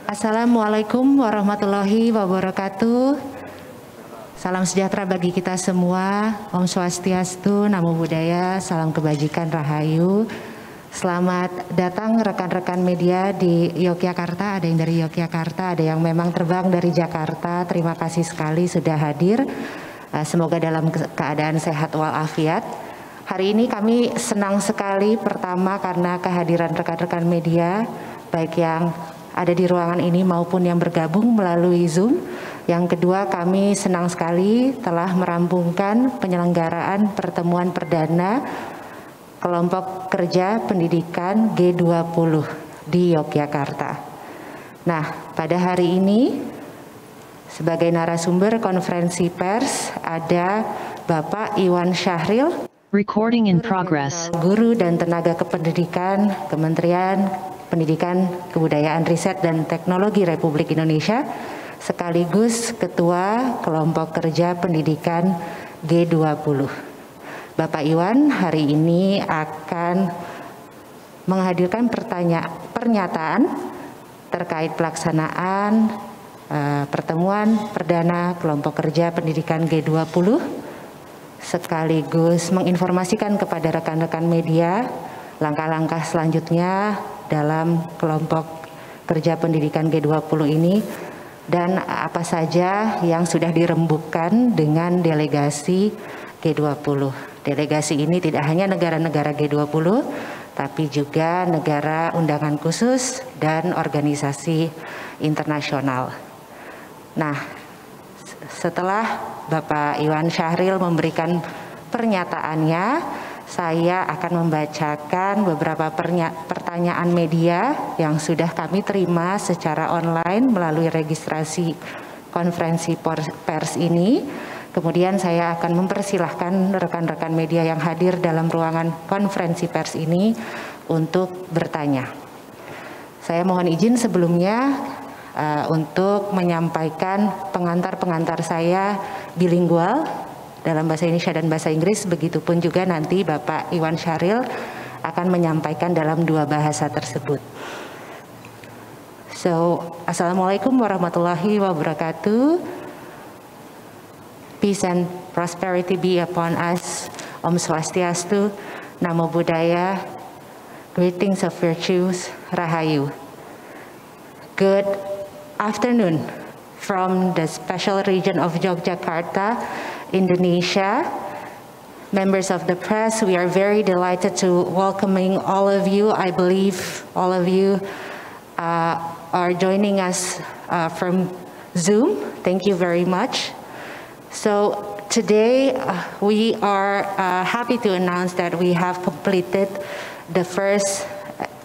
Assalamualaikum warahmatullahi wabarakatuh. Salam sejahtera bagi kita semua. Om Swastiastu, Namo Buddhaya, salam kebajikan, Rahayu. Selamat datang rekan-rekan media di Yogyakarta. Ada yang dari Yogyakarta, ada yang memang terbang dari Jakarta. Terima kasih sekali sudah hadir. Semoga dalam keadaan sehat walafiat. Hari ini kami senang sekali, pertama karena kehadiran rekan-rekan media, baik yang ada di ruangan ini maupun yang bergabung melalui Zoom. Yang kedua, kami senang sekali telah merampungkan penyelenggaraan pertemuan perdana kelompok kerja pendidikan G20 di Yogyakarta. Nah, pada hari ini sebagai narasumber konferensi pers ada Bapak Iwan Syahril, Recording in progress. Guru dan Tenaga Kependidikan Kementerian Pendidikan, Kebudayaan, Riset, dan Teknologi Republik Indonesia, sekaligus Ketua Kelompok Kerja Pendidikan G20. Bapak Iwan hari ini akan menghadirkan pernyataan terkait pelaksanaan pertemuan perdana Kelompok Kerja Pendidikan G20, sekaligus menginformasikan kepada rekan-rekan media langkah-langkah selanjutnya dalam kelompok kerja pendidikan G20 ini dan apa saja yang sudah dirembukkan dengan delegasi G20. Delegasi ini tidak hanya negara-negara G20, tapi juga negara undangan khusus dan organisasi internasional. Nah, setelah Bapak Iwan Syahril memberikan pernyataannya, saya akan membacakan beberapa pertanyaan media yang sudah kami terima secara online melalui registrasi konferensi pers ini. Kemudian saya akan mempersilahkan rekan-rekan media yang hadir dalam ruangan konferensi pers ini untuk bertanya. Saya mohon izin sebelumnya untuk menyampaikan pengantar saya bilingual dalam bahasa Indonesia dan bahasa Inggris, begitupun juga nanti Bapak Iwan Syahril akan menyampaikan dalam dua bahasa tersebut. So, Assalamualaikum warahmatullahi wabarakatuh. Peace and prosperity be upon us. Om Swastiastu, Namo Buddhaya, greetings of virtues, Rahayu. Good afternoon from the special region of Yogyakarta, Indonesia. Members of the press, we are very delighted to welcoming all of you. I believe all of you are joining us from Zoom. Thank you very much. So today we are happy to announce that we have completed the first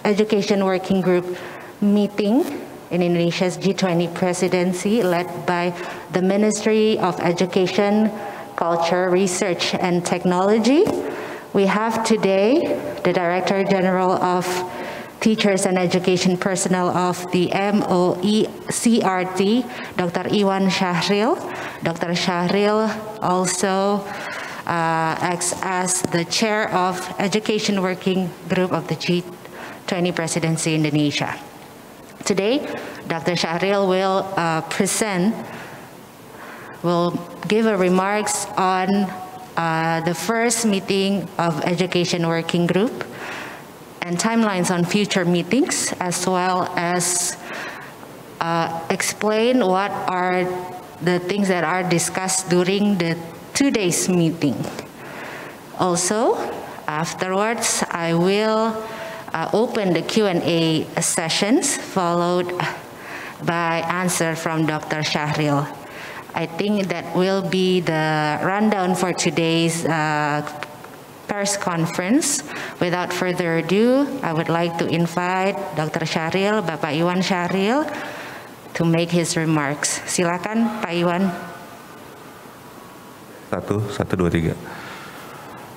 education working group meeting in Indonesia's G20 presidency, led by the Ministry of Education, Culture, Research, and Technology. We have today the Director General of Teachers and Education Personnel of the MOE-CRT, Dr. Iwan Syahril. Dr. Syahril also acts as the Chair of Education Working Group of the G20 Presidency Indonesia. Today, Dr. Syahril will give a remarks on the first meeting of Education Working Group and timelines on future meetings, as well as explain what are the things that are discussed during the 2 days meeting. Also, afterwards, I will open the Q&A sessions, followed by answer from Dr. Syahril. I think that will be the rundown for today's press conference. Without further ado, I would like to invite Dr. Syahril, Bapak Iwan Syahril, to make his remarks. Silakan, Pak Iwan. 1, 2, 3.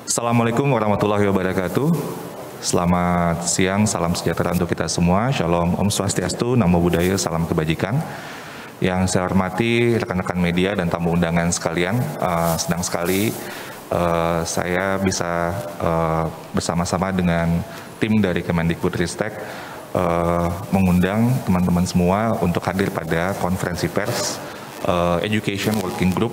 Assalamualaikum warahmatullahi wabarakatuh. Selamat siang, salam sejahtera untuk kita semua. Shalom, Om Swastiastu, Namo Buddhaya, salam kebajikan. Yang saya hormati rekan-rekan media dan tamu undangan sekalian, senang sekali saya bisa bersama-sama dengan tim dari Kemendikbudristek mengundang teman-teman semua untuk hadir pada konferensi pers Education Working Group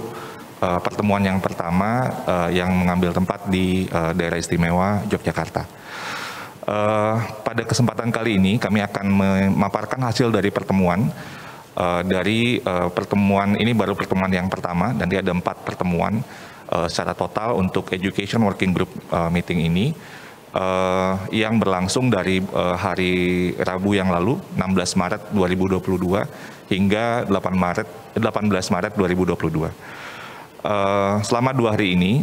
pertemuan yang pertama yang mengambil tempat di Daerah Istimewa Yogyakarta. Pada kesempatan kali ini kami akan memaparkan hasil dari pertemuan. Pertemuan ini baru pertemuan yang pertama, nanti ada 4 pertemuan secara total untuk Education Working Group meeting ini. Yang berlangsung dari hari Rabu yang lalu 16 Maret 2022 hingga 18 Maret 2022. Selama 2 hari ini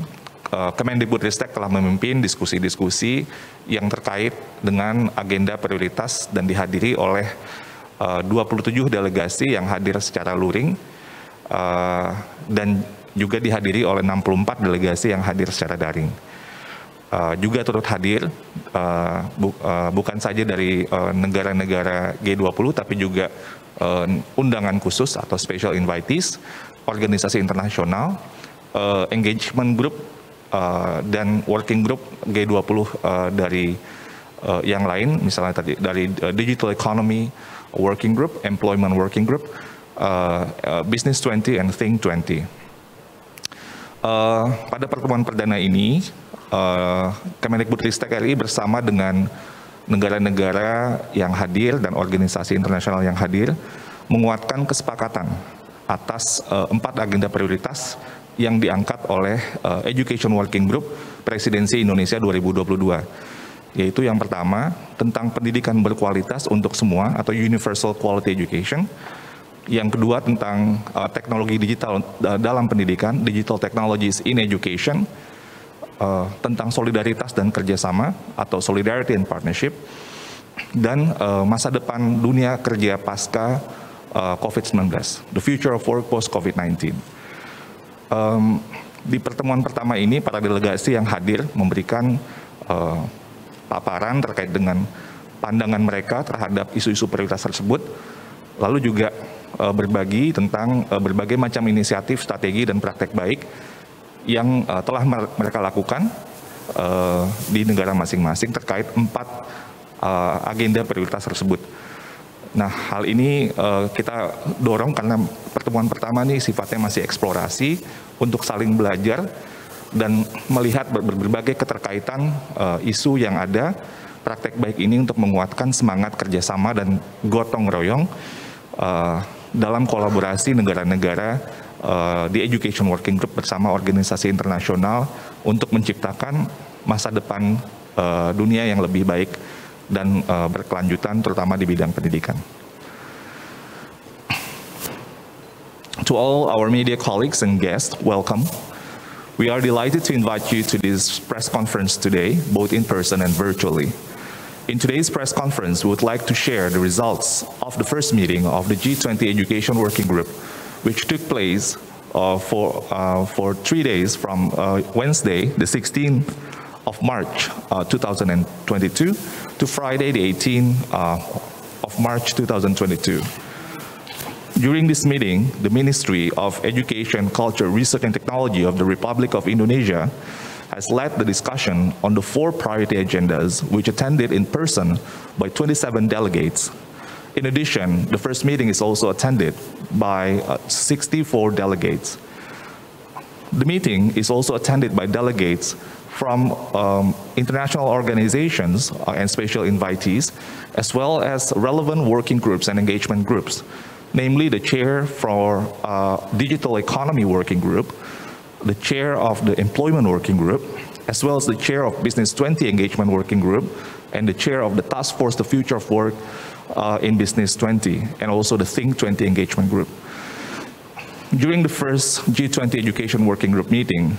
Kemendikbudristek telah memimpin diskusi-diskusi yang terkait dengan agenda prioritas dan dihadiri oleh 27 delegasi yang hadir secara luring dan juga dihadiri oleh 64 delegasi yang hadir secara daring. Juga turut hadir bukan saja dari negara-negara G20 tapi juga undangan khusus atau special invitees, organisasi internasional, engagement group dan working group G20 dari yang lain, misalnya tadi dari Digital Economy Working Group, Employment Working Group, Business 20 and Think 20. Pada pertemuan perdana ini, Kemendikbudristek RI bersama dengan negara-negara yang hadir dan organisasi internasional yang hadir menguatkan kesepakatan atas 4 agenda prioritas yang diangkat oleh Education Working Group Presidensi Indonesia 2022. Yaitu yang pertama tentang pendidikan berkualitas untuk semua atau Universal Quality Education. Yang kedua tentang teknologi digital dalam pendidikan, Digital Technologies in Education. Tentang solidaritas dan kerjasama atau Solidarity and Partnership, dan masa depan dunia kerja pasca COVID-19, the future of work post COVID-19. Di pertemuan pertama ini, para delegasi yang hadir memberikan paparan terkait dengan pandangan mereka terhadap isu-isu prioritas tersebut, lalu juga berbagi tentang berbagai macam inisiatif, strategi, dan praktek baik yang telah mereka lakukan di negara masing-masing terkait 4 agenda prioritas tersebut. Nah, hal ini kita dorong karena pertemuan pertama ini sifatnya masih eksplorasi untuk saling belajar dan melihat berbagai keterkaitan isu yang ada, praktek baik ini untuk menguatkan semangat kerjasama dan gotong royong dalam kolaborasi negara-negara di Education Working Group bersama organisasi internasional untuk menciptakan masa depan dunia yang lebih baik dan berkelanjutan terutama di bidang pendidikan. To all our media colleagues and guests, welcome. We are delighted to invite you to this press conference today, both in person and virtually. In today's press conference, we would like to share the results of the first meeting of the G20 Education Working Group, which took place for 3 days from Wednesday, the 16th of March 2022 to Friday, the 18th of March 2022. During this meeting, the Ministry of Education, Culture, Research and Technology of the Republic of Indonesia has led the discussion on the 4 priority agendas, which attended in person by 27 delegates. In addition, the first meeting is also attended by 64 delegates. The meeting is also attended by delegates from international organizations and special invitees, as well as relevant working groups and engagement groups, namely the chair for Digital Economy Working Group, the chair of the Employment Working Group, as well as the chair of Business 20 Engagement Working Group, and the chair of the Task Force, the Future of Work in Business 20, and also the Think 20 Engagement Group. During the first G20 Education Working Group meeting,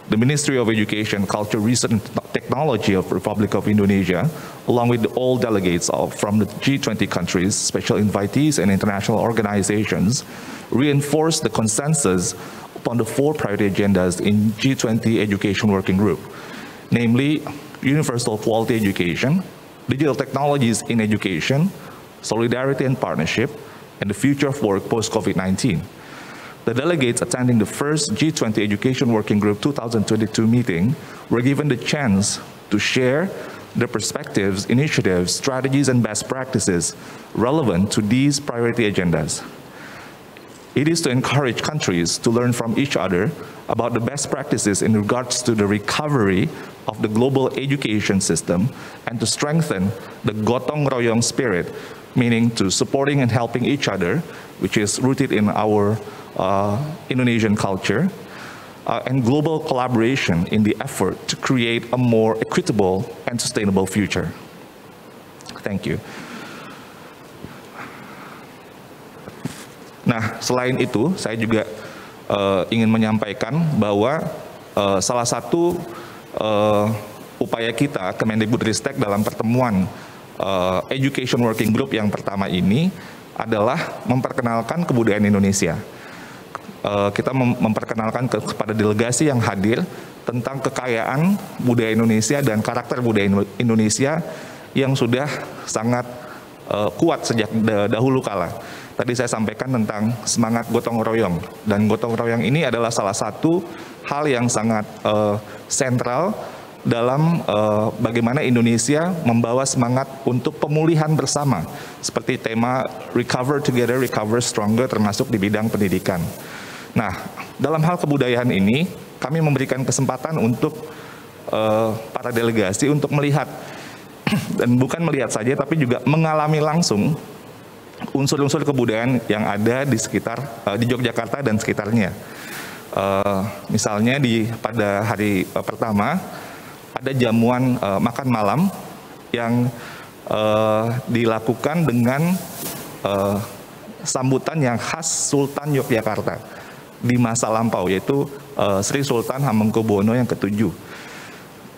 the Ministry of Education, Culture, Research and Technology of the Republic of Indonesia, along with all delegates from the G20 countries, special invitees, and international organizations, reinforced the consensus upon the 4 priority agendas in G20 Education Working Group, namely universal quality education, digital technologies in education, solidarity and partnership, and the future of work post-COVID-19. The delegates attending the first G20 Education Working Group 2022 meeting were given the chance to share their perspectives, initiatives, strategies, and best practices relevant to these priority agendas. It is to encourage countries to learn from each other about the best practices in regards to the recovery of the global education system and to strengthen the gotong royong spirit, meaning to supporting and helping each other, which is rooted in our Indonesian culture, and global collaboration in the effort to create a more equitable and sustainable future. Thank you. Nah, selain itu, saya juga ingin menyampaikan bahwa salah satu upaya kita Kemendikbudristek dalam pertemuan Education Working Group yang pertama ini adalah memperkenalkan kebudayaan Indonesia. Kita memperkenalkan kepada delegasi yang hadir tentang kekayaan budaya Indonesia dan karakter budaya Indonesia yang sudah sangat kuat sejak dahulu kala. Tadi saya sampaikan tentang semangat gotong royong, dan gotong royong ini adalah salah satu hal yang sangat sentral dalam bagaimana Indonesia membawa semangat untuk pemulihan bersama, seperti tema Recover Together, Recover Stronger, termasuk di bidang pendidikan. Nah, dalam hal kebudayaan ini, kami memberikan kesempatan untuk para delegasi untuk melihat, dan bukan melihat saja, tapi juga mengalami langsung unsur-unsur kebudayaan yang ada di sekitar di Yogyakarta dan sekitarnya. Misalnya pada hari pertama ada jamuan makan malam yang dilakukan dengan sambutan yang khas Sultan Yogyakarta di masa lampau, yaitu Sri Sultan Hamengkubuwono yang ke-7.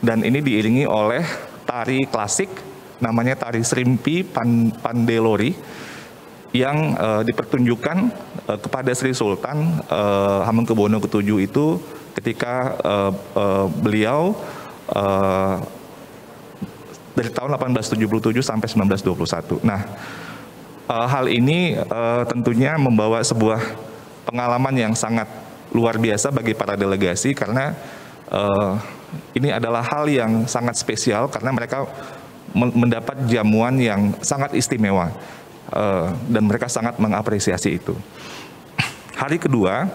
Dan ini diiringi oleh tari klasik namanya tari Srimpi Pandelori yang dipertunjukkan kepada Sri Sultan Hamengkubuwono ke-7 itu ketika beliau dari tahun 1877 sampai 1921. Nah, hal ini tentunya membawa sebuah pengalaman yang sangat luar biasa bagi para delegasi, karena ini adalah hal yang sangat spesial karena mereka mendapat jamuan yang sangat istimewa. Dan mereka sangat mengapresiasi itu. Hari kedua,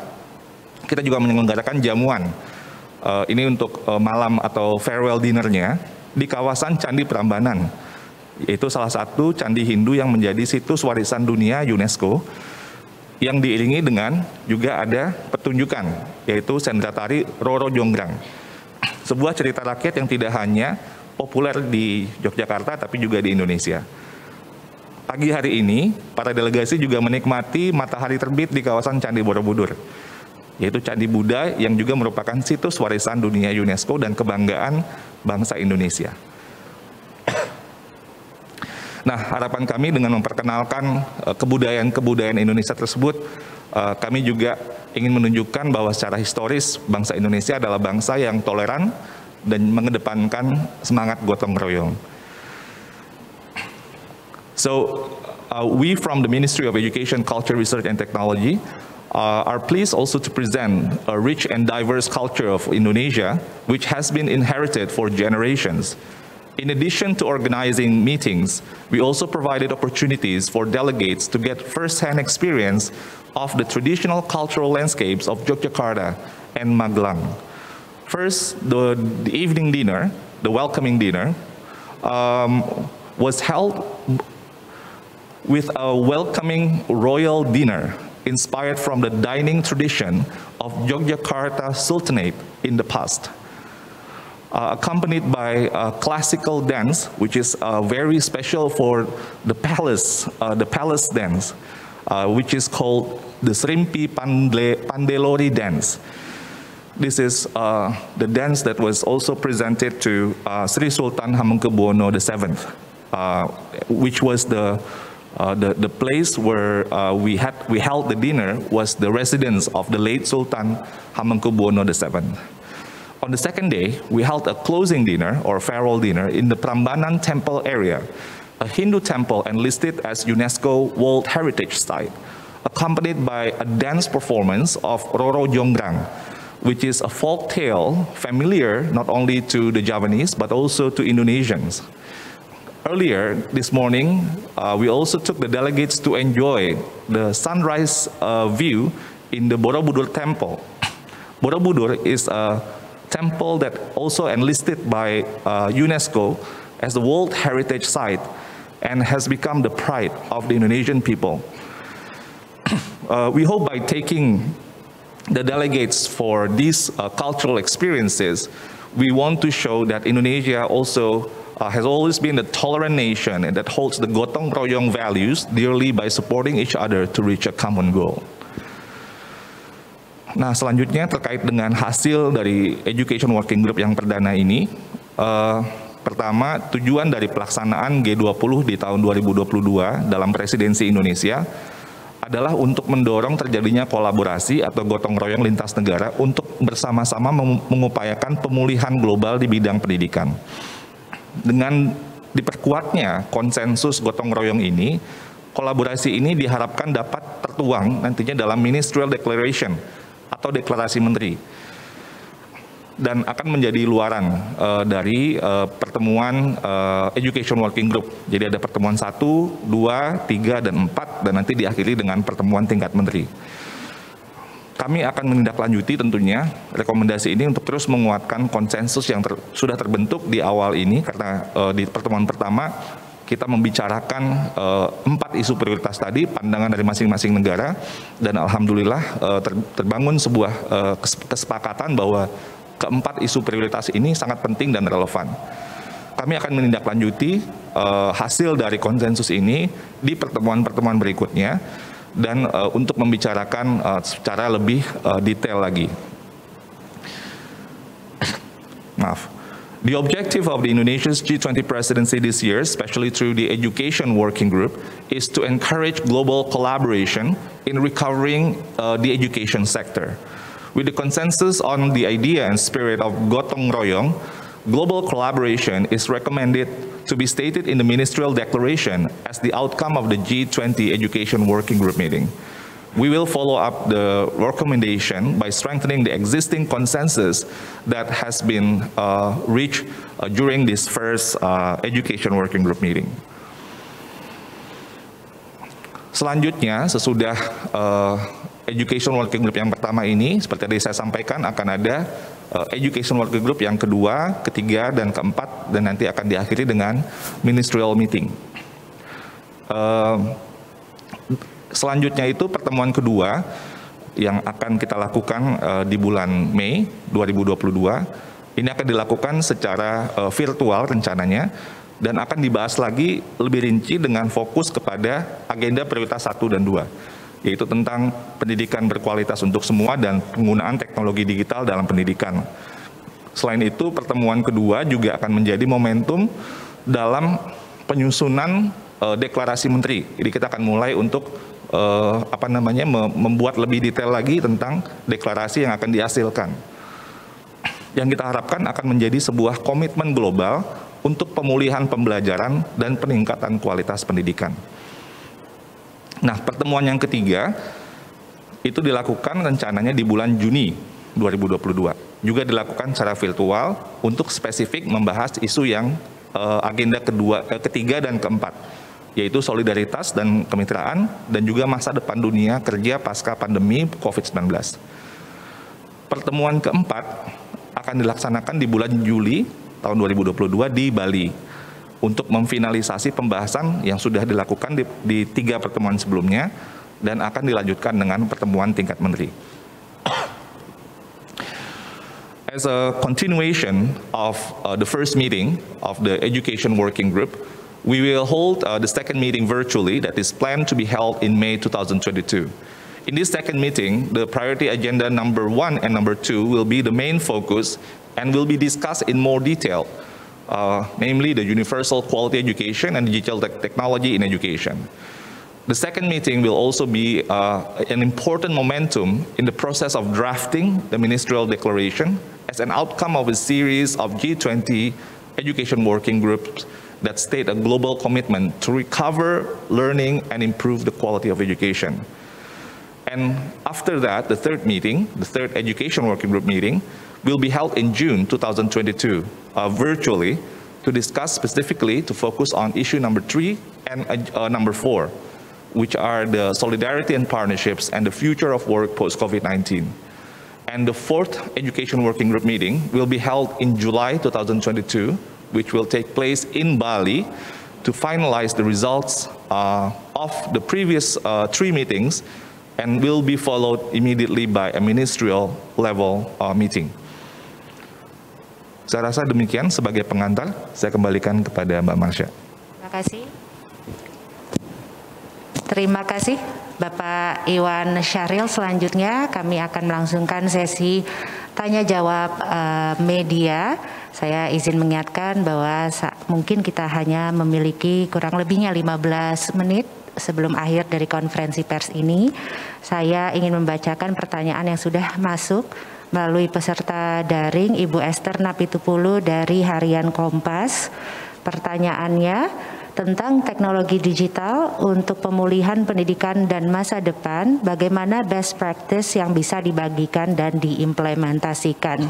kita juga menyelenggarakan jamuan. Ini untuk malam atau farewell dinner-nya di kawasan Candi Prambanan, yaitu salah satu candi Hindu yang menjadi situs warisan dunia UNESCO, yang diiringi dengan juga ada pertunjukan, yaitu sendera tari Roro Jonggrang. Sebuah cerita rakyat yang tidak hanya populer di Yogyakarta, tapi juga di Indonesia. Pagi hari ini, para delegasi juga menikmati matahari terbit di kawasan Candi Borobudur, yaitu Candi Buddha yang juga merupakan situs warisan dunia UNESCO dan kebanggaan bangsa Indonesia. Nah, harapan kami dengan memperkenalkan kebudayaan-kebudayaan Indonesia tersebut, kami juga ingin menunjukkan bahwa secara historis bangsa Indonesia adalah bangsa yang toleran dan mengedepankan semangat gotong royong. So, we from the Ministry of Education, Culture, Research, and Technology are pleased also to present a rich and diverse culture of Indonesia, which has been inherited for generations. In addition to organizing meetings, we also provided opportunities for delegates to get first-hand experience of the traditional cultural landscapes of Yogyakarta and Magelang. First, the evening dinner, the welcoming dinner, was held with a welcoming royal dinner inspired from the dining tradition of Yogyakarta Sultanate in the past. Accompanied by classical dance, which is very special for the palace dance, which is called the Srimpi Pandelori dance. This is the dance that was also presented to Sri Sultan Hamengkubuwono VII, which was the place where we held the dinner was the residence of the late Sultan Hamengkubuwono VII. On the second day, we held a closing dinner or farewell dinner in the Prambanan Temple area, a Hindu temple and listed as UNESCO World Heritage Site, accompanied by a dance performance of Roro Jonggrang, which is a folk tale familiar not only to the Javanese but also to Indonesians. Earlier this morning, we also took the delegates to enjoy the sunrise view in the Borobudur Temple. Borobudur is a temple that also enlisted by UNESCO as the World Heritage Site and has become the pride of the Indonesian people. We hope by taking the delegates for these cultural experiences, we want to show that Indonesia also has always been a tolerant nation and that holds the gotong royong values dearly by supporting each other to reach a common goal. Nah, selanjutnya terkait dengan hasil dari Education Working Group yang perdana ini, pertama, tujuan dari pelaksanaan G20 di tahun 2022 dalam presidensi Indonesia adalah untuk mendorong terjadinya kolaborasi atau gotong royong lintas negara untuk bersama-sama mengupayakan pemulihan global di bidang pendidikan. Dengan diperkuatnya konsensus gotong royong ini, kolaborasi ini diharapkan dapat tertuang nantinya dalam Ministerial Declaration atau deklarasi menteri dan akan menjadi luaran dari pertemuan Education Working Group. Jadi ada pertemuan 1, 2, 3, dan 4 dan nanti diakhiri dengan pertemuan tingkat menteri. Kami akan menindaklanjuti tentunya rekomendasi ini untuk terus menguatkan konsensus yang sudah terbentuk di awal ini, karena di pertemuan pertama kita membicarakan 4 isu prioritas tadi, pandangan dari masing-masing negara, dan alhamdulillah terbangun sebuah kesepakatan bahwa keempat isu prioritas ini sangat penting dan relevan. Kami akan menindaklanjuti hasil dari konsensus ini di pertemuan-pertemuan berikutnya, dan untuk membicarakan secara lebih detail lagi. Maaf. The objective of the Indonesia's G20 presidency this year, especially through the Education Working Group, is to encourage global collaboration in recovering the education sector. With the consensus on the idea and spirit of gotong royong, global collaboration is recommended to be stated in the ministerial declaration as the outcome of the G20 Education Working Group meeting. We will follow up the recommendation by strengthening the existing consensus that has been reached during this first Education Working Group meeting. Selanjutnya, sesudah Education Working Group yang pertama ini, seperti tadi saya sampaikan, akan ada Education Working Group yang kedua, ketiga, dan keempat, dan nanti akan diakhiri dengan Ministerial Meeting. Selanjutnya itu pertemuan kedua yang akan kita lakukan di bulan Mei 2022. Ini akan dilakukan secara virtual rencananya, dan akan dibahas lagi lebih rinci dengan fokus kepada agenda prioritas 1 dan 2. Yaitu tentang pendidikan berkualitas untuk semua dan penggunaan teknologi digital dalam pendidikan. Selain itu, pertemuan kedua juga akan menjadi momentum dalam penyusunan deklarasi menteri. Jadi kita akan mulai untuk membuat lebih detail lagi tentang deklarasi yang akan dihasilkan. Yang kita harapkan akan menjadi sebuah komitmen global untuk pemulihan pembelajaran dan peningkatan kualitas pendidikan. Nah, pertemuan yang ketiga itu dilakukan rencananya di bulan Juni 2022. Juga dilakukan secara virtual untuk spesifik membahas isu yang agenda ketiga dan keempat, yaitu solidaritas dan kemitraan, dan juga masa depan dunia kerja pasca pandemi COVID-19. Pertemuan keempat akan dilaksanakan di bulan Juli tahun 2022 di Bali, untuk memfinalisasi pembahasan yang sudah dilakukan di 3 pertemuan sebelumnya dan akan dilanjutkan dengan pertemuan tingkat menteri. As a continuation of the first meeting of the Education Working Group, we will hold the second meeting virtually that is planned to be held in May 2022. In this second meeting, the priority agenda number 1 and number 2 will be the main focus and will be discussed in more detail. Namely the universal quality education and digital technology in education. The second meeting will also be an important momentum in the process of drafting the ministerial declaration as an outcome of a series of G20 education working groups that state a global commitment to recover learning and improve the quality of education. And after that, the third meeting, the third education working group meeting, will be held in June 2022, virtually, to discuss specifically to focus on issue number 3 and number 4, which are the solidarity and partnerships and the future of work post-COVID-19. And the fourth education working group meeting will be held in July 2022, which will take place in Bali to finalize the results of the previous 3 meetings and will be followed immediately by a ministerial level meeting. Saya rasa demikian sebagai pengantar, saya kembalikan kepada Mbak Marsha. Terima kasih. Terima kasih Bapak Iwan Syahril. Selanjutnya kami akan melangsungkan sesi tanya jawab media. Saya izin mengingatkan bahwa mungkin kita hanya memiliki kurang lebihnya 15 menit sebelum akhir dari konferensi pers ini. Saya ingin membacakan pertanyaan yang sudah masuk melalui peserta daring, Ibu Esther Napitupulu dari Harian Kompas. Pertanyaannya tentang teknologi digital untuk pemulihan pendidikan dan masa depan, bagaimana best practice yang bisa dibagikan dan diimplementasikan.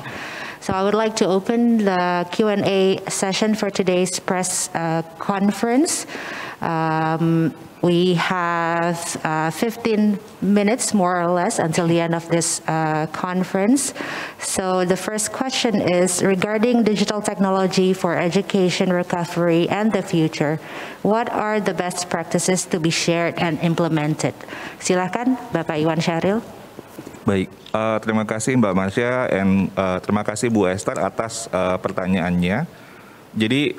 So I would like to open the Q&A session for today's press conference. We have 15 minutes more or less until the end of this conference. So the first question is regarding digital technology for education recovery and the future. What are the best practices to be shared and implemented? Silakan Bapak Iwan Syahril. Baik, terima kasih Mbak Marsha dan terima kasih Bu Esther atas pertanyaannya. Jadi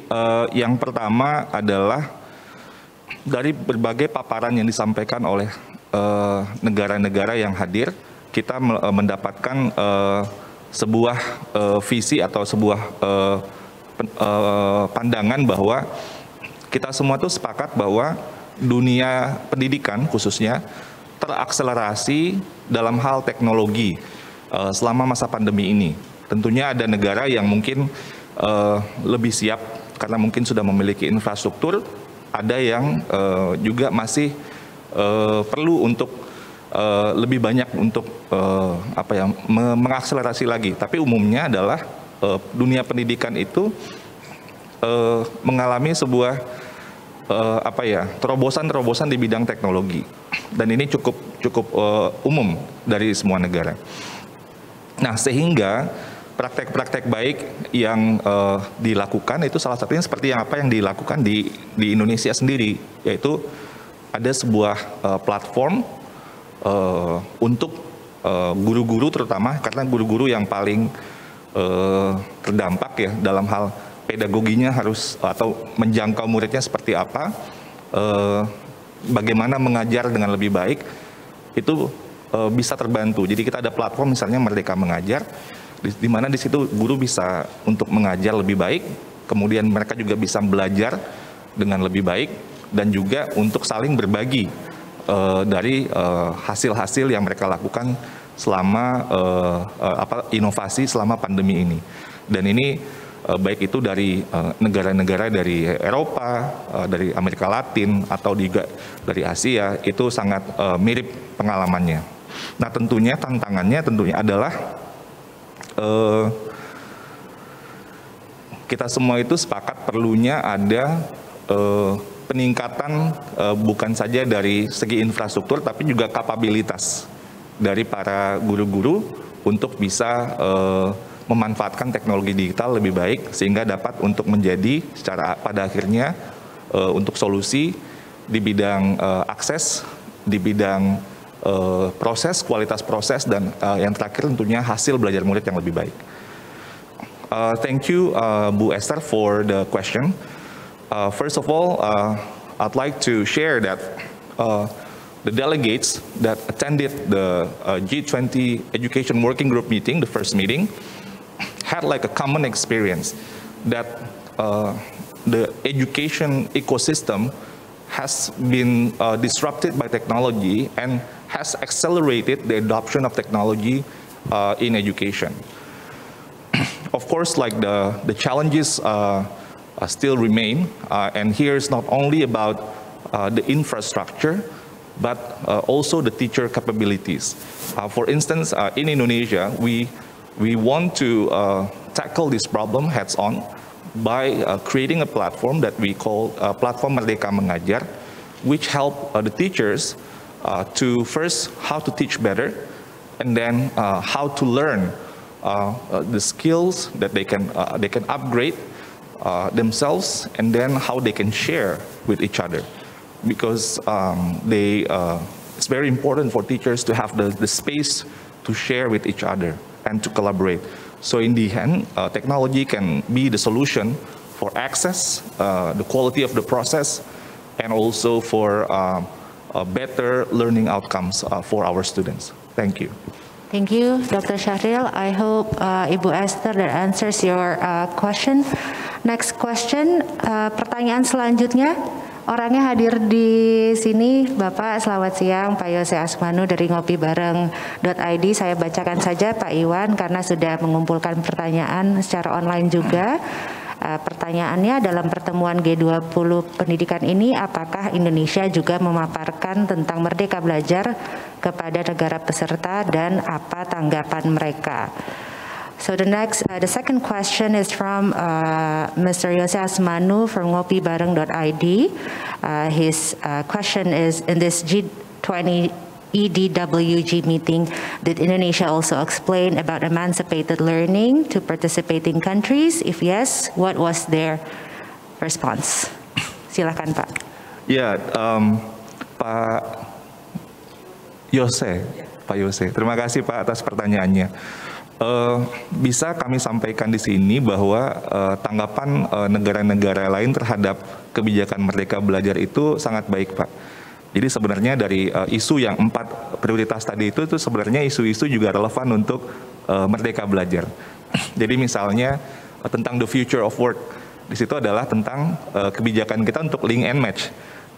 yang pertama adalah dari berbagai paparan yang disampaikan oleh negara-negara yang hadir, kita mendapatkan sebuah visi atau sebuah pandangan bahwa kita semua tuh sepakat bahwa dunia pendidikan khususnya terakselerasi dalam hal teknologi selama masa pandemi ini. Tentunya ada negara yang mungkin lebih siap karena mungkin sudah memiliki infrastruktur, ada yang juga masih perlu untuk lebih banyak untuk mengakselerasi lagi. Tapi umumnya adalah dunia pendidikan itu mengalami sebuah terobosan-terobosan di bidang teknologi, dan ini cukup umum dari semua negara. Nah, sehingga praktek-praktek baik yang dilakukan itu salah satunya seperti apa yang dilakukan di Indonesia sendiri, yaitu ada sebuah platform untuk guru-guru, terutama karena guru-guru yang paling terdampak ya dalam hal pedagoginya harus atau menjangkau muridnya seperti apa, bagaimana mengajar dengan lebih baik, itu bisa terbantu. Jadi kita ada platform misalnya Merdeka Mengajar, di mana di situ guru bisa untuk mengajar lebih baik, kemudian mereka juga bisa belajar dengan lebih baik, dan juga untuk saling berbagi dari hasil-hasil yang mereka lakukan selama inovasi selama pandemi ini. Dan ini baik itu dari negara-negara dari Eropa, dari Amerika Latin, atau juga dari Asia, itu sangat mirip pengalamannya. Nah, tentunya tantangannya adalah kita semua itu sepakat perlunya ada peningkatan bukan saja dari segi infrastruktur, tapi juga kapabilitas dari para guru-guru untuk bisa memanfaatkan teknologi digital lebih baik, sehingga dapat untuk menjadi secara pada akhirnya untuk solusi di bidang akses, di bidang proses, kualitas proses, dan yang terakhir tentunya hasil belajar murid yang lebih baik. Thank you Bu Esther for the question. First of all, I'd like to share that the delegates that attended the G20 Education Working Group meeting, the first meeting, had like a common experience that the education ecosystem has been disrupted by technology and has accelerated the adoption of technology in education. Of course, like the challenges still remain, and here is not only about the infrastructure, but also the teacher capabilities. For instance, in Indonesia, we want to tackle this problem heads-on by creating a platform that we call Platform Merdeka Mengajar, which help the teachers to first how to teach better, and then how to learn the skills that they can upgrade themselves, and then how they can share with each other. Because it's very important for teachers to have the space to share with each other and to collaborate. So in the end, technology can be the solution for access, the quality of the process, and also for better learning outcomes for our students. Thank you. Thank you, Dr. Syahril. I hope Ibu Esther that answers your question. Next question, pertanyaan selanjutnya. Orangnya hadir di sini, Bapak. Selamat siang, Pak Yose Asmanu dari ngopibareng.id. Saya bacakan saja Pak Iwan karena sudah mengumpulkan pertanyaan secara online juga. Pertanyaannya, dalam pertemuan G20 pendidikan ini, apakah Indonesia juga memaparkan tentang Merdeka Belajar kepada negara peserta dan apa tanggapan mereka? So the second question is from Mr. Yose Asmanu from ngopibareng.id. His question is, in this G20 EDWG meeting, did Indonesia also explain about emancipated learning to participating countries? If yes, what was their response? Silakan, Pak. Ya, Pak Yose, terima kasih Pak atas pertanyaannya. Bisa kami sampaikan di sini bahwa tanggapan negara-negara lain terhadap kebijakan Merdeka Belajar itu sangat baik, Pak. Jadi sebenarnya dari isu yang 4 prioritas tadi itu sebenarnya isu-isu juga relevan untuk Merdeka Belajar. Jadi misalnya tentang the future of work, di situ adalah tentang kebijakan kita untuk link and match.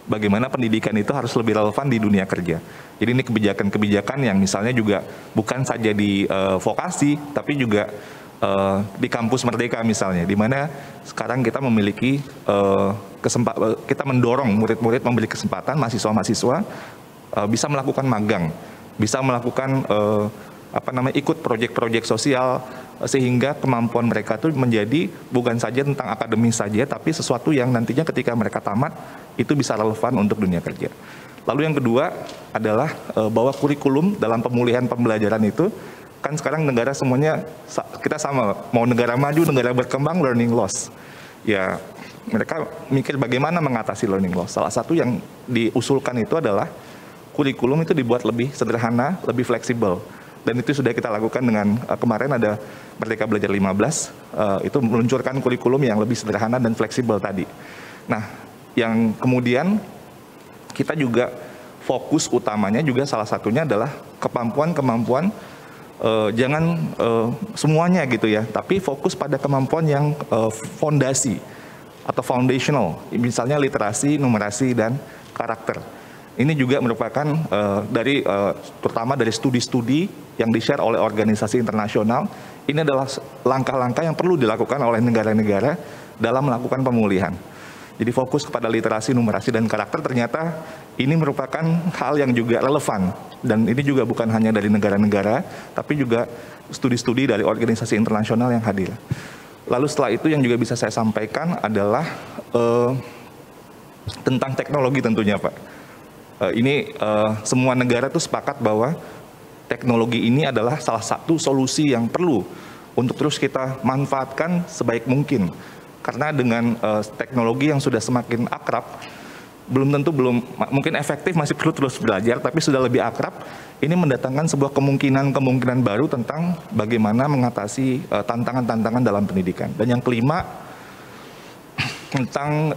Bagaimana pendidikan itu harus lebih relevan di dunia kerja. Jadi ini kebijakan-kebijakan yang misalnya juga bukan saja di vokasi, tapi juga di kampus Merdeka misalnya, di mana sekarang kita memiliki kita mendorong murid-murid memberi kesempatan mahasiswa-mahasiswa bisa melakukan magang, bisa melakukan ikut proyek-proyek sosial, sehingga kemampuan mereka itu menjadi bukan saja tentang akademis saja, tapi sesuatu yang nantinya ketika mereka tamat itu bisa relevan untuk dunia kerja. Lalu yang kedua adalah bahwa kurikulum dalam pemulihan pembelajaran itu, kan sekarang negara semuanya kita sama, mau negara maju, negara berkembang, learning loss. Ya, mereka mikir bagaimana mengatasi learning loss. Salah satu yang diusulkan itu adalah kurikulum itu dibuat lebih sederhana, lebih fleksibel. Dan itu sudah kita lakukan dengan kemarin ada Merdeka Belajar 15, itu meluncurkan kurikulum yang lebih sederhana dan fleksibel tadi. Nah, yang kemudian kita juga fokus utamanya juga salah satunya adalah kemampuan-kemampuan, jangan semuanya gitu ya, tapi fokus pada kemampuan yang fondasi atau foundational, misalnya literasi, numerasi, dan karakter. Ini juga merupakan terutama dari studi-studi yang di-share oleh organisasi internasional. Ini adalah langkah-langkah yang perlu dilakukan oleh negara-negara dalam melakukan pemulihan. Jadi fokus kepada literasi, numerasi, dan karakter ternyata ini merupakan hal yang juga relevan. Dan ini juga bukan hanya dari negara-negara, tapi juga studi-studi dari organisasi internasional yang hadir. Lalu setelah itu yang juga bisa saya sampaikan adalah tentang teknologi tentunya, Pak. Ini semua negara tuh sepakat bahwa teknologi ini adalah salah satu solusi yang perlu untuk terus kita manfaatkan sebaik mungkin. Karena dengan teknologi yang sudah semakin akrab, belum mungkin efektif, masih perlu terus belajar, tapi sudah lebih akrab, ini mendatangkan sebuah kemungkinan baru tentang bagaimana mengatasi tantangan-tantangan dalam pendidikan. Dan yang kelima, tentang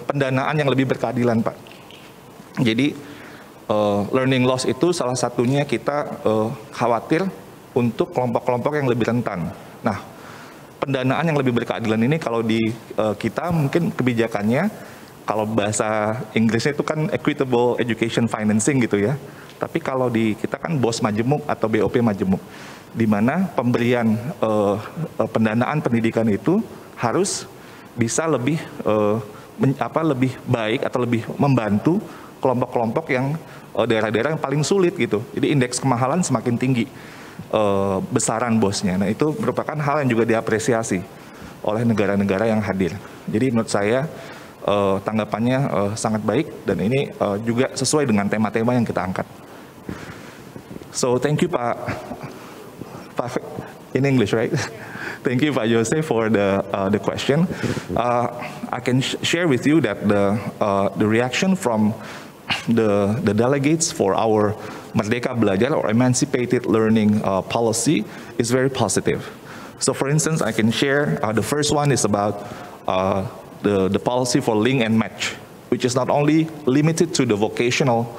pendanaan yang lebih berkeadilan, Pak. Jadi learning loss itu salah satunya kita khawatir untuk kelompok-kelompok yang lebih rentan. Nah, pendanaan yang lebih berkeadilan ini kalau di kita mungkin kebijakannya, kalau bahasa Inggrisnya itu kan equitable education financing gitu ya. Tapi kalau di kita kan BOS majemuk atau BOP majemuk, di mana pemberian pendanaan pendidikan itu harus bisa lebih lebih baik atau lebih membantu kelompok-kelompok yang daerah-daerah yang paling sulit gitu. Jadi indeks kemahalan semakin tinggi besaran bosnya. Nah itu merupakan hal yang juga diapresiasi oleh negara-negara yang hadir. Jadi menurut saya tanggapannya sangat baik dan ini juga sesuai dengan tema-tema yang kita angkat. So thank you Pak in English, right? Thank you Pak Yose for the question. I can share with you that the reaction from the delegates for our Merdeka Belajar or emancipated learning policy is very positive. So for instance, I can share the first one is about the policy for link and match, which is not only limited to the vocational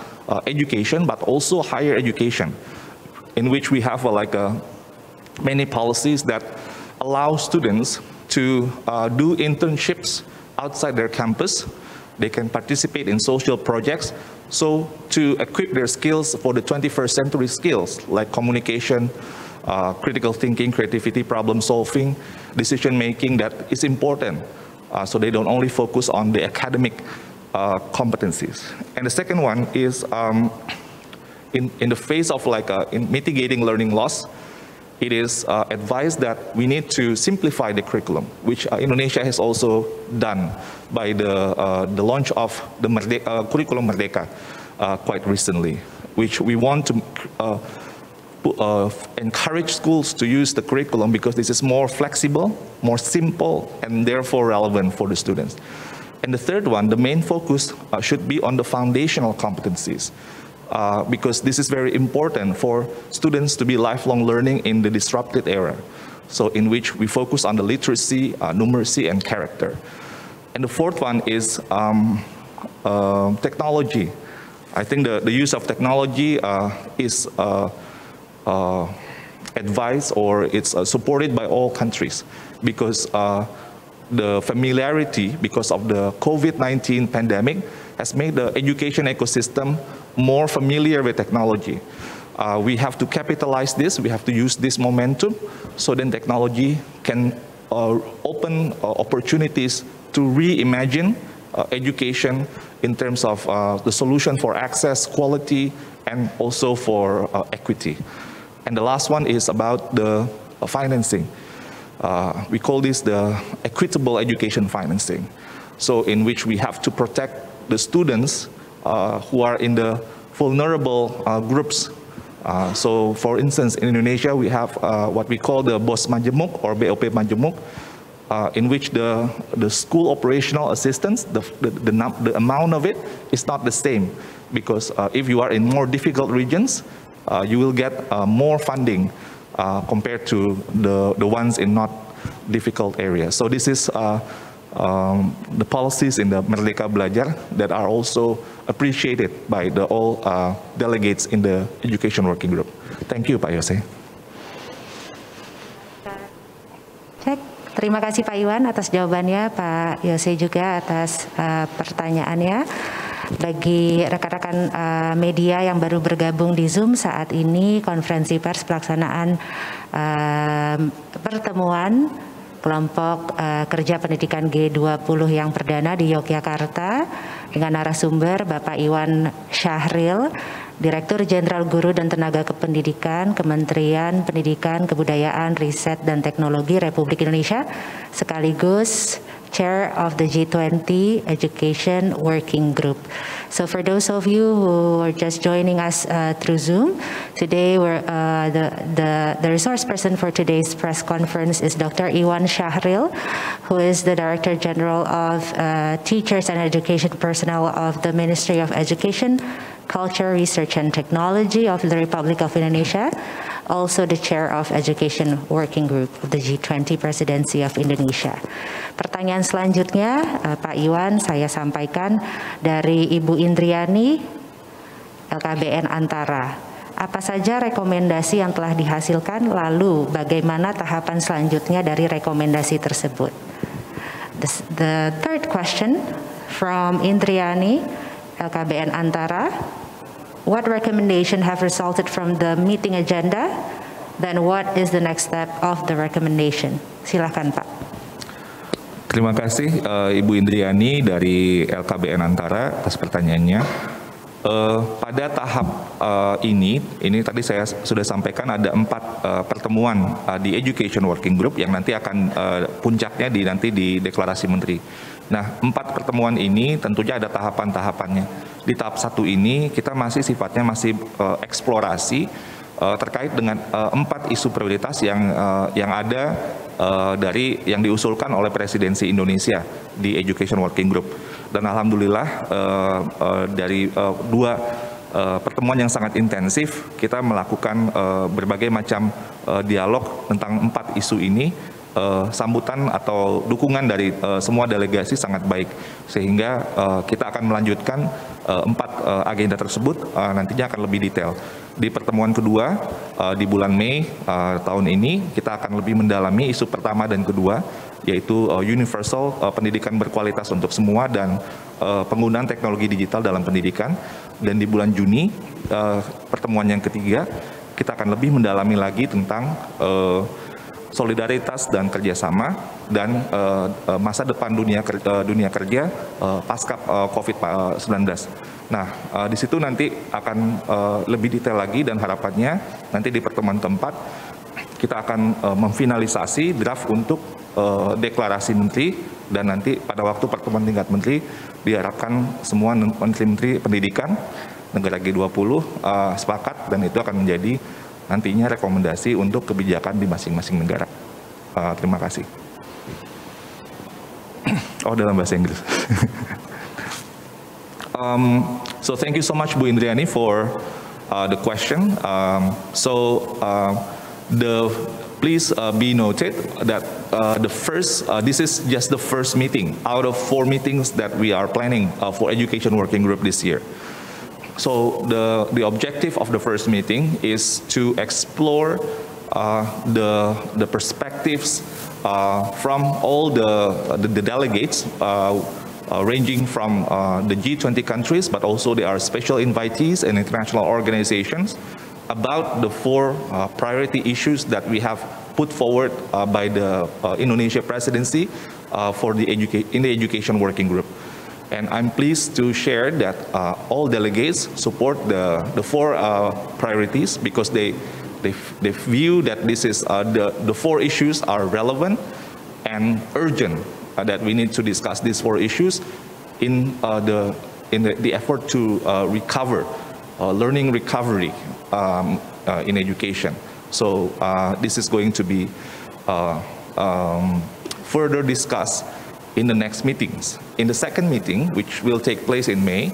education, but also higher education, in which we have many policies that allow students to do internships outside their campus. They can participate in social projects, so to equip their skills for the 21st century skills, like communication, critical thinking, creativity, problem solving, decision making, that is important. So they don't only focus on the academic competencies. And the second one is in the face of in mitigating learning loss, it is advised that we need to simplify the curriculum, which Indonesia has also done by the launch of the Curriculum Merdeka quite recently, which we want to encourage schools to use the curriculum because this is more flexible, more simple, and therefore relevant for the students. And the third one, the main focus should be on the foundational competencies. Because this is very important for students to be lifelong learning in the disrupted era. So in which we focus on the literacy, numeracy, and character. And the fourth one is technology. I think the use of technology is advised or it's supported by all countries because the familiarity because of the COVID-19 pandemic has made the education ecosystem more familiar with technology. We have to capitalize this, we have to use this momentum so then technology can open opportunities to reimagine education in terms of the solution for access, quality, and also for equity. And the last one is about the financing. We call this the equitable education financing. So in which we have to protect the students who are in the vulnerable groups. So for instance, in Indonesia, we have what we call the BOS Majemuk or BOP Majemuk, in which the school operational assistance, the amount of it is not the same. Because if you are in more difficult regions, you will get more funding compared to the ones in not difficult areas. So this is the policies in the Merdeka Belajar that are also appreciated by all delegates in the education working group. Thank you, Pak Yose. Terima kasih Pak Iwan atas jawabannya, Pak Yose juga atas pertanyaannya. Bagi rekan-rekan media yang baru bergabung di Zoom saat ini, konferensi pers pelaksanaan pertemuan kelompok kerja pendidikan G20 yang perdana di Yogyakarta dengan narasumber Bapak Iwan Syahril, Direktur Jenderal Guru dan Tenaga Kependidikan, Kementerian Pendidikan, Kebudayaan, Riset, dan Teknologi Republik Indonesia, sekaligus Chair of the G20 Education Working Group. So for those of you who are just joining us through Zoom, today the resource person for today's press conference is Dr. Iwan Syahril, who is the Director General of Teachers and Education Personnel of the Ministry of Education, Culture, Research and Technology of the Republic of Indonesia, also the Chair of Education Working Group of the G20 Presidency of Indonesia. Pertanyaan selanjutnya, Pak Iwan, saya sampaikan dari Ibu Indriani, LKBN Antara. Apa saja rekomendasi yang telah dihasilkan, lalu bagaimana tahapan selanjutnya dari rekomendasi tersebut? The third question from Indriani, LKBN Antara. What recommendation have resulted from the meeting agenda? Then what is the next step of the recommendation? Silakan Pak. Terima kasih Ibu Indriani dari LKBN Antara atas pertanyaannya. Pada tahap ini tadi saya sudah sampaikan ada 4 pertemuan di Education Working Group yang nanti akan puncaknya nanti di deklarasi menteri. Nah, 4 pertemuan ini tentunya ada tahapan-tahapannya. Di tahap 1 ini kita sifatnya masih eksplorasi terkait dengan 4 isu prioritas yang ada yang diusulkan oleh Presidensi Indonesia di Education Working Group. Dan alhamdulillah dari 2 pertemuan yang sangat intensif kita melakukan berbagai macam dialog tentang 4 isu ini. Sambutan atau dukungan dari semua delegasi sangat baik, sehingga kita akan melanjutkan 4 agenda tersebut nantinya akan lebih detail. Di pertemuan kedua di bulan Mei tahun ini kita akan lebih mendalami isu pertama dan kedua, yaitu universal pendidikan berkualitas untuk semua dan penggunaan teknologi digital dalam pendidikan. Dan di bulan Juni pertemuan yang ketiga kita akan lebih mendalami lagi tentang solidaritas dan kerjasama dan masa depan dunia kerja pasca COVID-19. Nah, di situ nanti akan lebih detail lagi dan harapannya nanti di pertemuan keempat kita akan memfinalisasi draft untuk deklarasi menteri, dan nanti pada waktu pertemuan tingkat menteri diharapkan semua menteri-menteri pendidikan negara G20 sepakat, dan itu akan menjadi nantinya rekomendasi untuk kebijakan di masing-masing negara. Terima kasih. Oh, dalam bahasa Inggris. So thank you so much Bu Indriani for the question. Please be noted that this is just the first meeting out of 4 meetings that we are planning for Education Working Group this year. So the objective of the first meeting is to explore the perspectives from all the delegates, ranging from the G20 countries, but also there are special invitees and international organizations about the 4 priority issues that we have put forward by the Indonesia presidency in the Education Working Group. And I'm pleased to share that all delegates support the 4 priorities, because they view that this is the 4 issues are relevant and urgent, that we need to discuss these 4 issues in the effort to recover learning recovery in education. So this is going to be further discussed in the next meetings. In the second meeting, which will take place in May,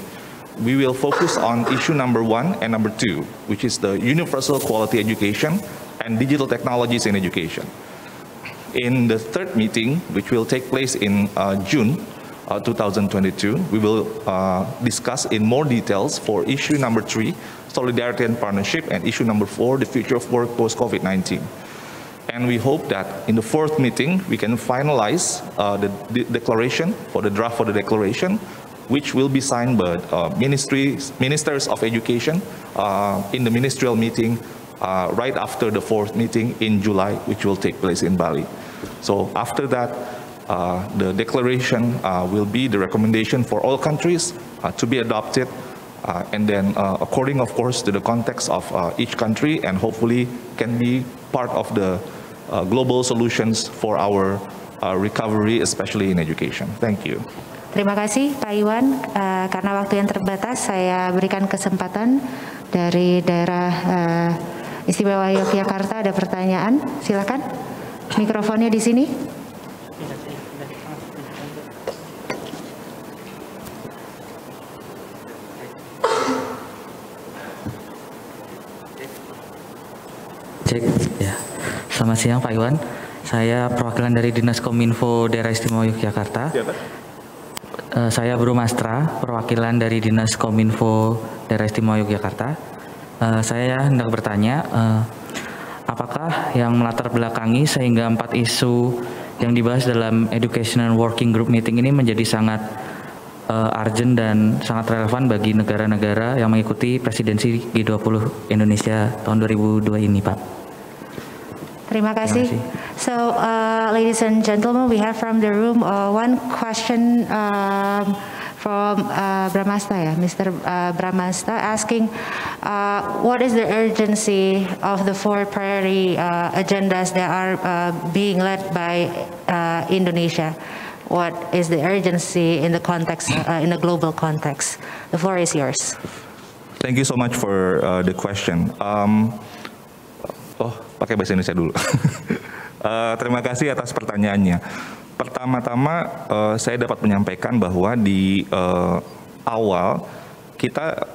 we will focus on issue number 1 and number 2, which is the universal quality education and digital technologies in education. In the third meeting, which will take place in June 2022, we will discuss in more details for issue number 3, solidarity and partnership, and issue number 4, the future of work post-COVID-19. And we hope that in the fourth meeting, we can finalize the declaration, for the draft for the declaration, which will be signed by ministers of education in the ministerial meeting right after the fourth meeting in July, which will take place in Bali. So after that, the declaration will be the recommendation for all countries to be adopted, and then according, of course, to the context of each country, and hopefully can be part of the global solutions for our recovery, especially in education. Thank you. Terima kasih Pak Iwan. Karena waktu yang terbatas, saya berikan kesempatan dari daerah Istimewa Yogyakarta, ada pertanyaan. Silakan. Mikrofonnya di sini. Cek, ya. Selamat siang Pak Iwan. Saya perwakilan dari Dinas Kominfo Daerah Istimewa Yogyakarta. Saya Bro Mastra, perwakilan dari Dinas Kominfo Daerah Istimewa Yogyakarta. Saya hendak bertanya, apakah yang melatar belakangi sehingga 4 isu yang dibahas dalam Educational Working Group Meeting ini menjadi sangat urgent dan sangat relevan bagi negara-negara yang mengikuti presidensi G20 Indonesia tahun 2002 ini, Pak? Terima kasih. So, ladies and gentlemen, we have from the room one question from Bramasta, Mr. Bramasta, asking what is the urgency of the 4 priority agendas that are being led by Indonesia? What is the urgency in the context, in the global context? The floor is yours. Thank you so much for the question. Pakai bahasa Indonesia dulu. Terima kasih atas pertanyaannya. Pertama-tama saya dapat menyampaikan bahwa di awal kita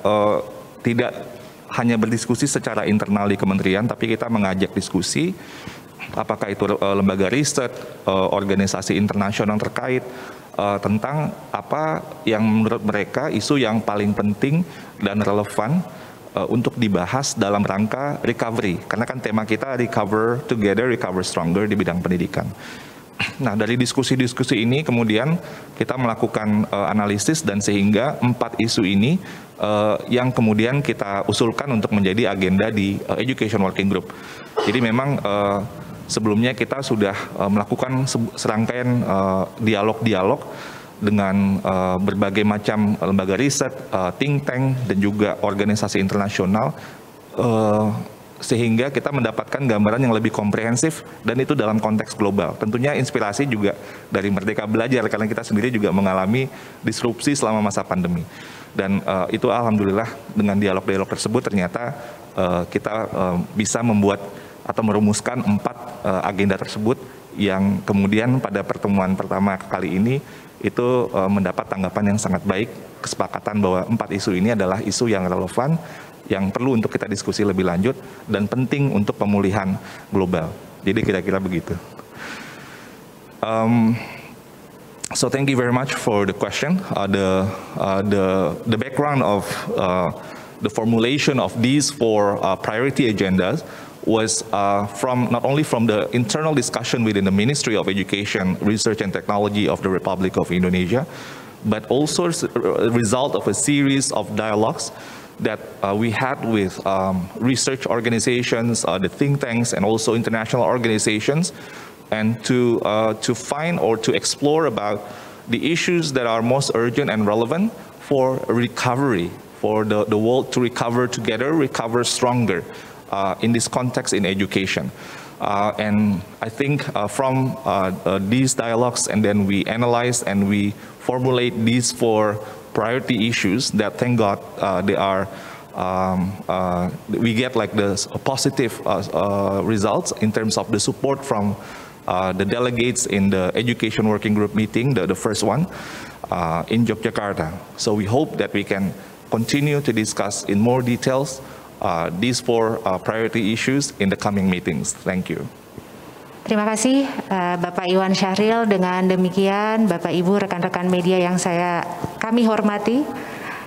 tidak hanya berdiskusi secara internal di kementerian, tapi kita mengajak diskusi apakah itu lembaga riset, organisasi internasional terkait tentang apa yang menurut mereka isu yang paling penting dan relevan untuk dibahas dalam rangka recovery. Karena kan tema kita recover together, recover stronger di bidang pendidikan. Nah, dari diskusi-diskusi ini kemudian kita melakukan analisis dan sehingga 4 isu ini yang kemudian kita usulkan untuk menjadi agenda di Education Working Group. Jadi memang sebelumnya kita sudah melakukan serangkaian dialog-dialog dengan berbagai macam lembaga riset, think tank, dan juga organisasi internasional, sehingga kita mendapatkan gambaran yang lebih komprehensif dan itu dalam konteks global. Tentunya inspirasi juga dari Merdeka Belajar karena kita sendiri juga mengalami disrupsi selama masa pandemi. Dan itu alhamdulillah dengan dialog-dialog tersebut ternyata kita bisa membuat atau merumuskan 4 agenda tersebut yang kemudian pada pertemuan pertama kali ini itu mendapat tanggapan yang sangat baik, kesepakatan bahwa 4 isu ini adalah isu yang relevan, yang perlu untuk kita diskusi lebih lanjut dan penting untuk pemulihan global. Jadi kira-kira begitu. So thank you very much for the question. The background of the formulation of these 4 priority agendas was from not only from the internal discussion within the Ministry of Education, Research and Technology of the Republic of Indonesia, but also a result of a series of dialogues that we had with research organizations, the think tanks, and also international organizations, and to find or to explore about the issues that are most urgent and relevant for recovery, for the world to recover together, recover stronger in this context in education. And I think from these dialogues, and then we analyze and we formulate these 4 priority issues that, thank God, they are we get like the positive results in terms of the support from the delegates in the Education Working Group meeting, the first one in Yogyakarta. So we hope that we can continue to discuss in more details these 4 priority issues in the coming meetings. Thank you. Terima kasih Bapak Iwan Syahril. Dengan demikian Bapak Ibu rekan-rekan media yang kami hormati,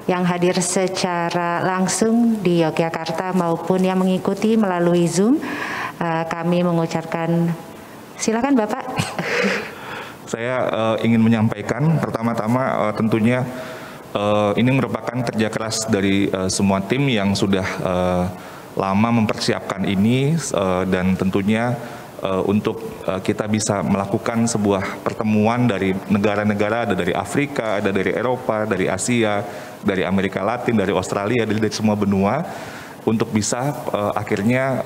yang hadir secara langsung di Yogyakarta maupun yang mengikuti melalui Zoom, kami mengucapkan, silakan Bapak. Saya ingin menyampaikan pertama-tama tentunya ini merupakan kerja keras dari semua tim yang sudah lama mempersiapkan ini dan tentunya untuk kita bisa melakukan sebuah pertemuan dari negara-negara, ada dari Afrika, ada dari Eropa, dari Asia, dari Amerika Latin, dari Australia, dari semua benua, untuk bisa akhirnya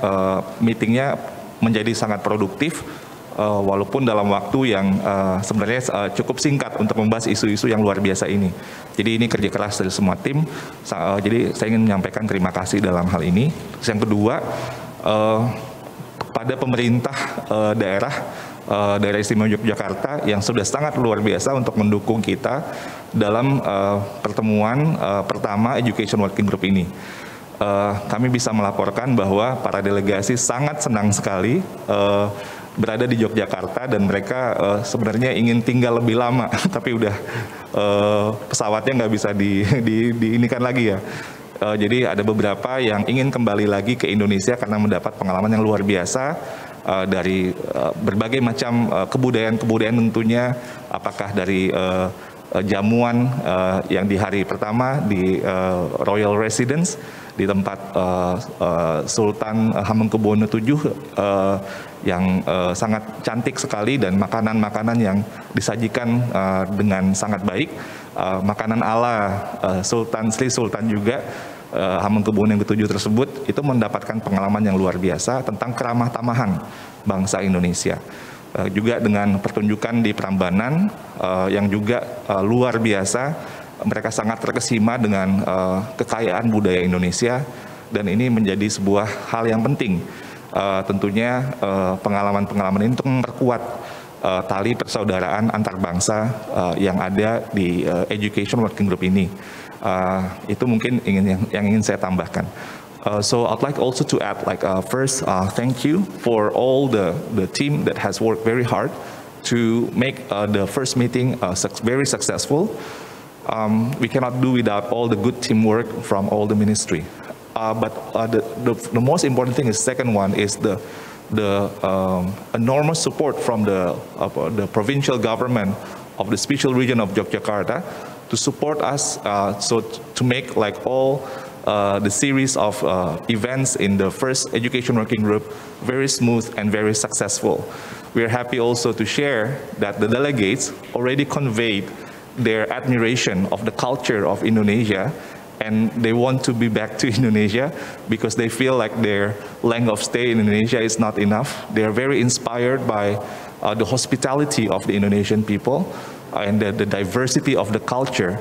meetingnya menjadi sangat produktif, walaupun dalam waktu yang sebenarnya cukup singkat untuk membahas isu-isu yang luar biasa ini. Jadi ini kerja keras dari semua tim, jadi saya ingin menyampaikan terima kasih dalam hal ini. Terus yang kedua, pada pemerintah daerah Istimewa Yogyakarta yang sudah sangat luar biasa untuk mendukung kita dalam pertemuan pertama Education Working Group ini. Kami bisa melaporkan bahwa para delegasi sangat senang sekali berada di Yogyakarta dan mereka sebenarnya ingin tinggal lebih lama, tapi udah pesawatnya nggak bisa diinikan lagi ya. Jadi ada beberapa yang ingin kembali lagi ke Indonesia karena mendapat pengalaman yang luar biasa dari berbagai macam kebudayaan-kebudayaan tentunya, apakah dari jamuan yang di hari pertama di Royal Residence di tempat Sultan Hamengkubuwono VII yang sangat cantik sekali dan makanan-makanan yang disajikan dengan sangat baik, makanan ala Sultan Sri Sultan juga Hamengkubuwono yang ke-7 tersebut itu mendapatkan pengalaman yang luar biasa tentang keramah tamahan bangsa Indonesia. Juga dengan pertunjukan di Prambanan yang juga luar biasa, mereka sangat terkesima dengan kekayaan budaya Indonesia, dan ini menjadi sebuah hal yang penting. Tentunya pengalaman-pengalaman ini untuk memperkuat tali persaudaraan antar bangsa yang ada di Education Working Group ini. Itu mungkin yang ingin saya tambahkan. So I'd like also to add, first, thank you for all the team that has worked very hard to make the first meeting very successful. We cannot do without all the good teamwork from all the ministry. But the most important thing is, second one is the enormous support from the provincial government of the special region of Yogyakarta to support us, so to make all the series of events in the first Education Working Group very smooth and very successful. We are happy also to share that the delegates already conveyed their admiration of the culture of Indonesia, and they want to be back to Indonesia because they feel like their length of stay in Indonesia is not enough. They are very inspired by the hospitality of the Indonesian people and the diversity of the culture,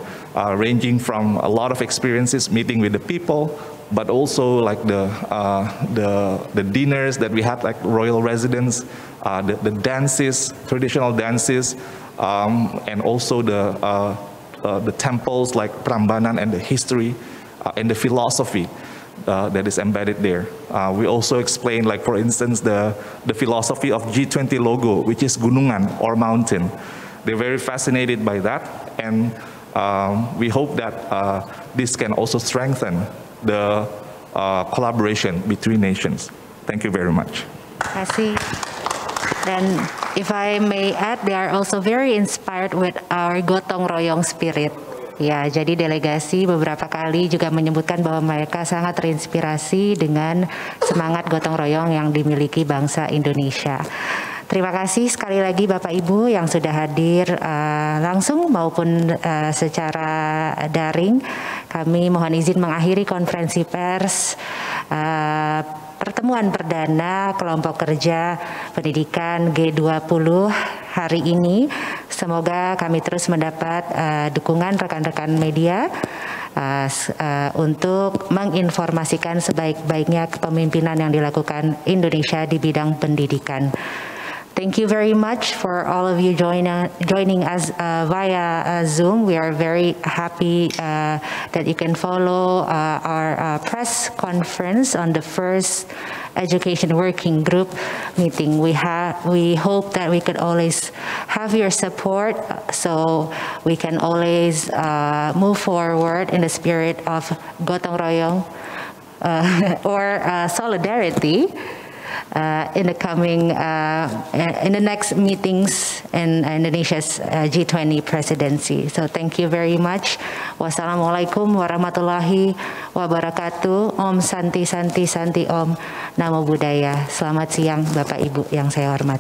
ranging from a lot of experiences meeting with the people, but also the dinners that we had, like royal residence, the dances, traditional dances, and also the temples like Prambanan, and the history and the philosophy that is embedded there. We also explain, for instance, the philosophy of G20 logo, which is gunungan or mountain. They're very fascinated by that, and we hope that this can also strengthen the collaboration between nations. Thank you very much. Terima kasih. Dan if I may add, they are also very inspired with our gotong royong spirit. Ya, jadi delegasi beberapa kali juga menyebutkan bahwa mereka sangat terinspirasi dengan semangat gotong royong yang dimiliki bangsa Indonesia. Terima kasih sekali lagi Bapak Ibu yang sudah hadir langsung maupun secara daring. Kami mohon izin mengakhiri konferensi pers pertemuan perdana kelompok kerja pendidikan G20 hari ini. Semoga kami terus mendapat dukungan rekan-rekan media untuk menginformasikan sebaik-baiknya kepemimpinan yang dilakukan Indonesia di bidang pendidikan. Thank you very much for all of you joining us via Zoom. We are very happy that you can follow our press conference on the first Education Working Group meeting. We hope that we could always have your support, so we can always move forward in the spirit of gotong royong or solidarity. In the next meetings in Indonesia's G20 presidency. So thank you very much. Wassalamualaikum warahmatullahi wabarakatuh. Om Santi Santi Santi Om. Namo Buddhaya. Selamat siang Bapak Ibu yang saya hormati.